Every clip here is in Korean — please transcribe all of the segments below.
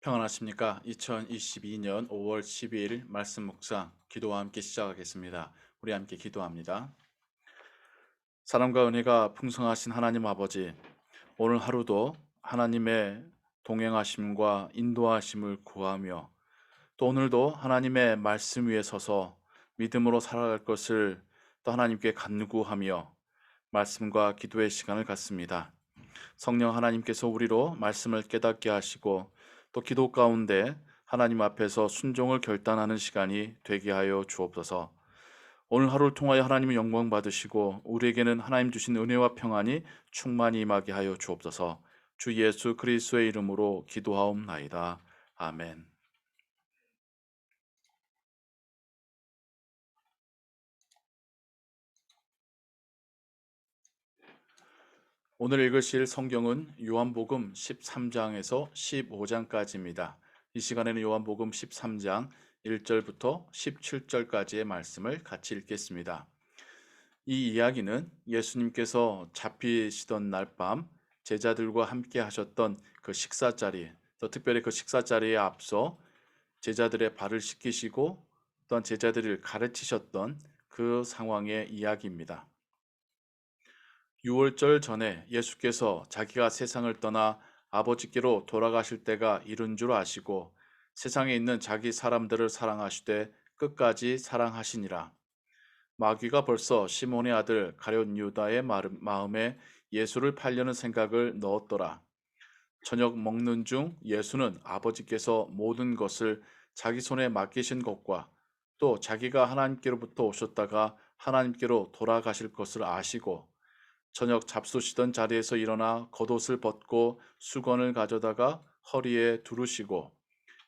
평안하십니까? 2022년 5월 12일 말씀 묵상 기도와 함께 시작하겠습니다. 우리 함께 기도합니다. 사랑과 은혜가 풍성하신 하나님 아버지, 오늘 하루도 하나님의 동행하심과 인도하심을 구하며 또 오늘도 하나님의 말씀 위에 서서 믿음으로 살아갈 것을 또 하나님께 간구하며 말씀과 기도의 시간을 갖습니다. 성령 하나님께서 우리로 말씀을 깨닫게 하시고 또 기도 가운데 하나님 앞에서 순종을 결단하는 시간이 되게 하여 주옵소서. 오늘 하루를 통하여 하나님의 영광 받으시고 우리에게는 하나님 주신 은혜와 평안이 충만히 임하게 하여 주옵소서. 주 예수 그리스도의 이름으로 기도하옵나이다. 아멘. 오늘 읽으실 성경은 요한복음 13장에서 15장까지입니다. 이 시간에는 요한복음 13장 1절부터 17절까지의 말씀을 같이 읽겠습니다. 이 이야기는 예수님께서 잡히시던 날 밤 제자들과 함께 하셨던 그 식사 자리, 또 특별히 그 식사 자리에 앞서 제자들의 발을 씻기시고 또한 제자들을 가르치셨던 그 상황의 이야기입니다. 6월절 전에 예수께서 자기가 세상을 떠나 아버지께로 돌아가실 때가 이른 줄 아시고 세상에 있는 자기 사람들을 사랑하시되 끝까지 사랑하시니라. 마귀가 벌써 시몬의 아들 가룟 유다의 마음에 예수를 팔려는 생각을 넣었더라. 저녁 먹는 중 예수는 아버지께서 모든 것을 자기 손에 맡기신 것과 또 자기가 하나님께로부터 오셨다가 하나님께로 돌아가실 것을 아시고 저녁 잡수시던 자리에서 일어나 겉옷을 벗고 수건을 가져다가 허리에 두르시고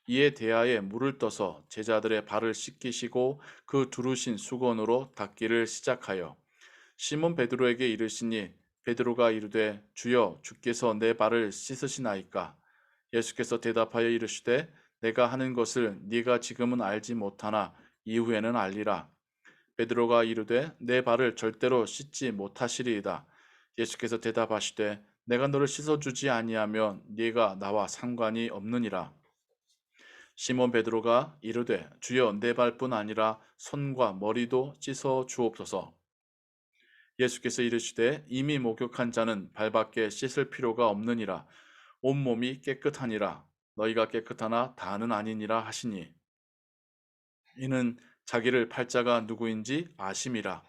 이에 대하에 물을 떠서 제자들의 발을 씻기시고 그 두르신 수건으로 닦기를 시작하여 시몬 베드로에게 이르시니 베드로가 이르되 주여 주께서 내 발을 씻으시나이까. 예수께서 대답하여 이르시되 내가 하는 것을 네가 지금은 알지 못하나 이후에는 알리라. 베드로가 이르되 내 발을 절대로 씻지 못하시리이다. 예수께서 대답하시되 내가 너를 씻어주지 아니하면 네가 나와 상관이 없느니라. 시몬 베드로가 이르되 주여 내 발뿐 아니라 손과 머리도 씻어 주옵소서. 예수께서 이르시되 이미 목욕한 자는 발밖에 씻을 필요가 없느니라. 온몸이 깨끗하니라. 너희가 깨끗하나 다는 아니니라 하시니 이는 자기를 팔자가 누구인지 아심이라.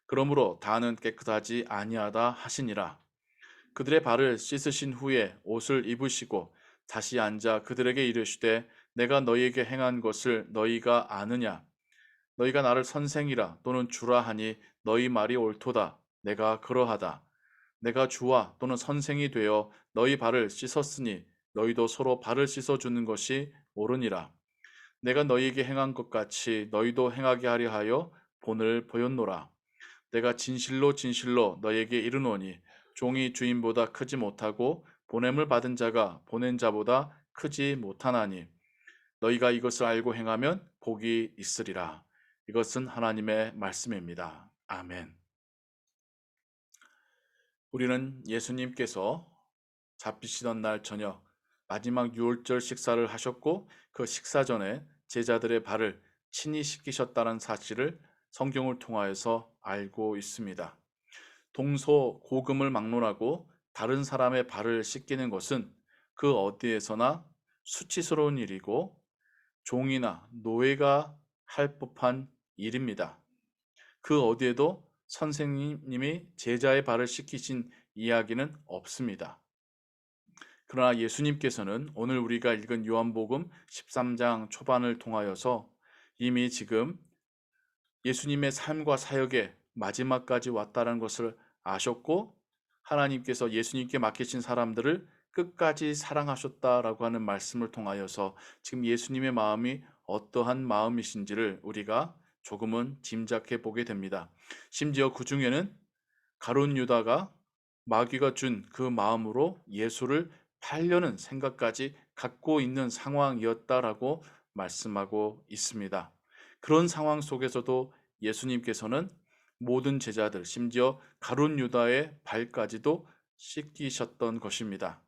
그러므로 다는 깨끗하지 아니하다 하시니라. 그들의 발을 씻으신 후에 옷을 입으시고 다시 앉아 그들에게 이르시되 내가 너희에게 행한 것을 너희가 아느냐? 너희가 나를 선생이라 또는 주라 하니 너희 말이 옳도다. 내가 그러하다. 내가 주와 또는 선생이 되어 너희 발을 씻었으니 너희도 서로 발을 씻어주는 것이 옳으니라. 내가 너희에게 행한 것 같이 너희도 행하게 하려 하여 본을 보였노라. 내가 진실로 진실로 너희에게 이르노니 종이 주인보다 크지 못하고 보냄을 받은 자가 보낸 자보다 크지 못하나니 너희가 이것을 알고 행하면 복이 있으리라. 이것은 하나님의 말씀입니다. 아멘. 우리는 예수님께서 잡히시던 날 저녁 마지막 유월절 식사를 하셨고 그 식사 전에 제자들의 발을 친히 씻기셨다는 사실을 성경을 통하여서 알고 있습니다. 동서고금을 막론하고 다른 사람의 발을 씻기는 것은 그 어디에서나 수치스러운 일이고 종이나 노예가 할 법한 일입니다. 그 어디에도 선생님이 제자의 발을 씻기신 이야기는 없습니다. 그러나 예수님께서는 오늘 우리가 읽은 요한복음 13장 초반을 통하여서 이미 지금 예수님의 삶과 사역의 마지막까지 왔다는 것을 아셨고 하나님께서 예수님께 맡기신 사람들을 끝까지 사랑하셨다라고 하는 말씀을 통하여서 지금 예수님의 마음이 어떠한 마음이신지를 우리가 조금은 짐작해 보게 됩니다. 심지어 그 중에는 가룟 유다가 마귀가 준 그 마음으로 예수를 팔려는 생각까지 갖고 있는 상황이었다라고 말씀하고 있습니다. 그런 상황 속에서도 예수님께서는 모든 제자들, 심지어 가룟 유다의 발까지도 씻기셨던 것입니다.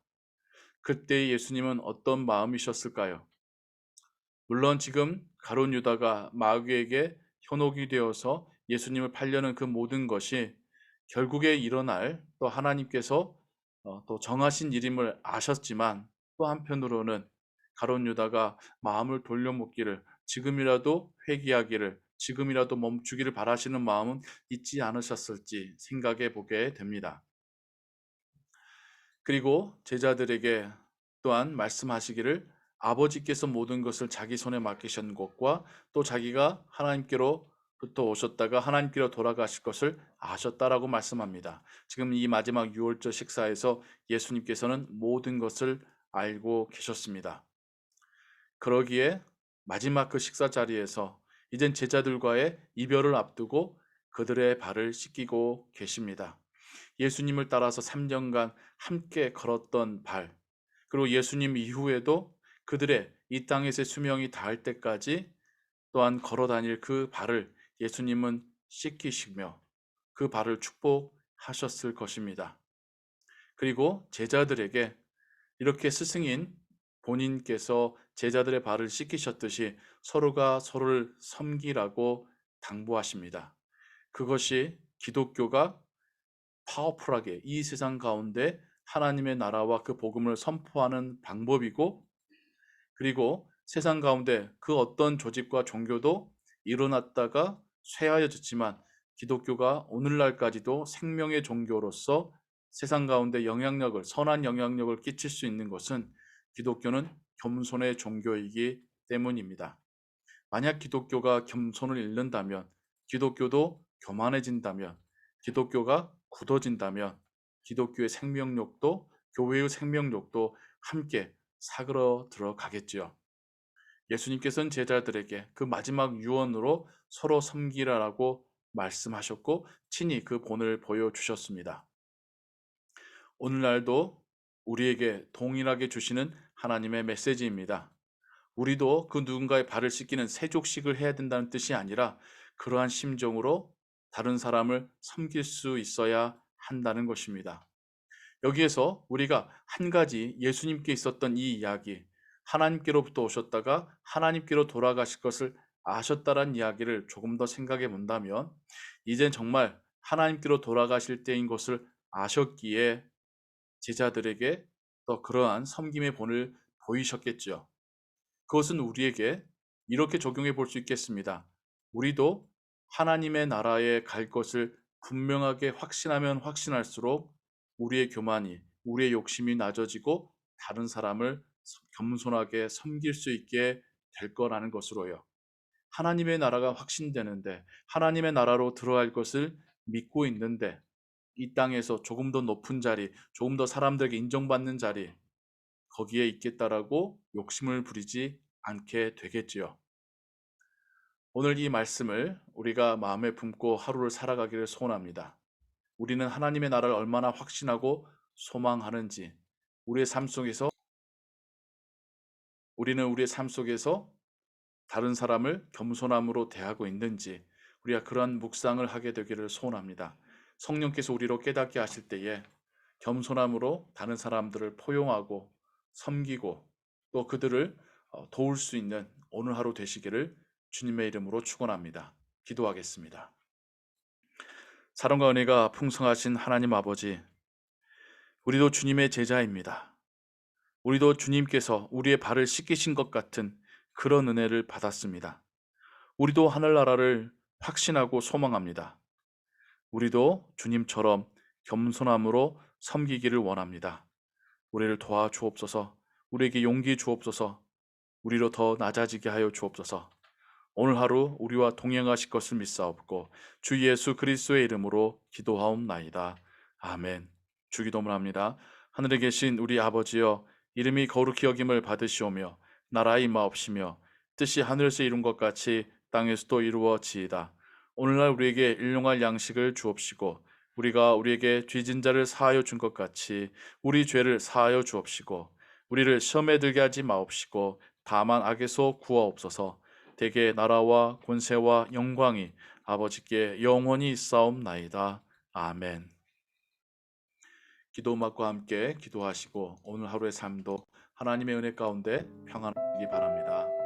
그때 예수님은 어떤 마음이셨을까요? 물론 지금 가룟 유다가 마귀에게 현혹이 되어서 예수님을 팔려는 그 모든 것이 결국에 일어날 또 하나님께서 또 정하신 일임을 아셨지만, 또 한편으로는 가룟 유다가 마음을 돌려먹기를, 지금이라도 회개하기를, 지금이라도 멈추기를 바라시는 마음은 있지 않으셨을지 생각해 보게 됩니다. 그리고 제자들에게 또한 말씀하시기를, 아버지께서 모든 것을 자기 손에 맡기신 것과 또 자기가 하나님께로부터 오셨다가 하나님께로 돌아가실 것을 아셨다라고 말씀합니다. 지금 이 마지막 유월절 식사에서 예수님께서는 모든 것을 알고 계셨습니다. 그러기에 마지막 그 식사 자리에서 이젠 제자들과의 이별을 앞두고 그들의 발을 씻기고 계십니다. 예수님을 따라서 3년간 함께 걸었던 발, 그리고 예수님 이후에도 그들의 이 땅에서의 수명이 닿을 때까지 또한 걸어 다닐 그 발을 예수님은 씻기시며 그 발을 축복하셨을 것입니다. 그리고 제자들에게 이렇게 스승인 본인께서 제자들의 발을 씻기셨듯이 서로가 서로를 섬기라고 당부하십니다. 그것이 기독교가 파워풀하게 이 세상 가운데 하나님의 나라와 그 복음을 선포하는 방법이고, 그리고 세상 가운데 그 어떤 조직과 종교도 일어났다가 쇠하여졌지만 기독교가 오늘날까지도 생명의 종교로서 세상 가운데 선한 영향력을 끼칠 수 있는 것은 기독교는 겸손의 종교이기 때문입니다. 만약 기독교가 겸손을 잃는다면, 기독교도 교만해진다면, 기독교가 굳어진다면 기독교의 생명력도, 교회의 생명력도 함께 사그러 들어가겠지요. 예수님께서는 제자들에게 그 마지막 유언으로 서로 섬기라라고 말씀하셨고 친히 그 본을 보여주셨습니다. 오늘날도 우리에게 동일하게 주시는 하나님의 메시지입니다. 우리도 그 누군가의 발을 씻기는 세족식을 해야 된다는 뜻이 아니라 그러한 심정으로 다른 사람을 섬길 수 있어야 한다는 것입니다. 여기에서 우리가 한 가지 예수님께 있었던 이 이야기, 하나님께로부터 오셨다가 하나님께로 돌아가실 것을 아셨다란 이야기를 조금 더 생각해 본다면, 이젠 정말 하나님께로 돌아가실 때인 것을 아셨기에 제자들에게 또 그러한 섬김의 본을 보이셨겠죠. 그것은 우리에게 이렇게 적용해 볼 수 있겠습니다. 우리도 하나님의 나라에 갈 것을 분명하게 확신하면 확신할수록 우리의 교만이, 우리의 욕심이 낮아지고 다른 사람을 겸손하게 섬길 수 있게 될 거라는 것으로요. 하나님의 나라가 확신되는데, 하나님의 나라로 들어갈 것을 믿고 있는데, 이 땅에서 조금 더 높은 자리, 조금 더 사람들에게 인정받는 자리, 거기에 있겠다라고 욕심을 부리지 않게 되겠지요. 오늘 이 말씀을 우리가 마음에 품고 하루를 살아가기를 소원합니다. 우리는 하나님의 나라를 얼마나 확신하고 소망하는지, 우리의 삶 속에서 우리는 우리의 삶 속에서 다른 사람을 겸손함으로 대하고 있는지, 우리가 그러한 묵상을 하게 되기를 소원합니다. 성령께서 우리로 깨닫게 하실 때에 겸손함으로 다른 사람들을 포용하고 섬기고 또 그들을 도울 수 있는 오늘 하루 되시기를 주님의 이름으로 축원합니다. 기도하겠습니다. 사랑과 은혜가 풍성하신 하나님 아버지, 우리도 주님의 제자입니다. 우리도 주님께서 우리의 발을 씻기신 것 같은 그런 은혜를 받았습니다. 우리도 하늘나라를 확신하고 소망합니다. 우리도 주님처럼 겸손함으로 섬기기를 원합니다. 우리를 도와주옵소서. 우리에게 용기 주옵소서. 우리로 더 낮아지게 하여 주옵소서. 오늘 하루 우리와 동행하실 것을 믿사옵고 주 예수 그리스도의 이름으로 기도하옵나이다. 아멘. 주기도문 합니다. 하늘에 계신 우리 아버지여, 이름이 거룩히 여김을 받으시오며 나라의 임하옵시며 뜻이 하늘에서 이룬 것 같이 땅에서도 이루어지이다. 오늘날 우리에게 일용할 양식을 주옵시고 우리가 우리에게 죄진 자를 사하여 준 것 같이 우리 죄를 사하여 주옵시고 우리를 시험에 들게 하지 마옵시고 다만 악에서 구하옵소서. 대개 나라와 권세와 영광이 아버지께 영원히 있사옵나이다. 아멘. 기도 음악과 함께 기도하시고 오늘 하루의 삶도 하나님의 은혜 가운데 평안하시기 바랍니다.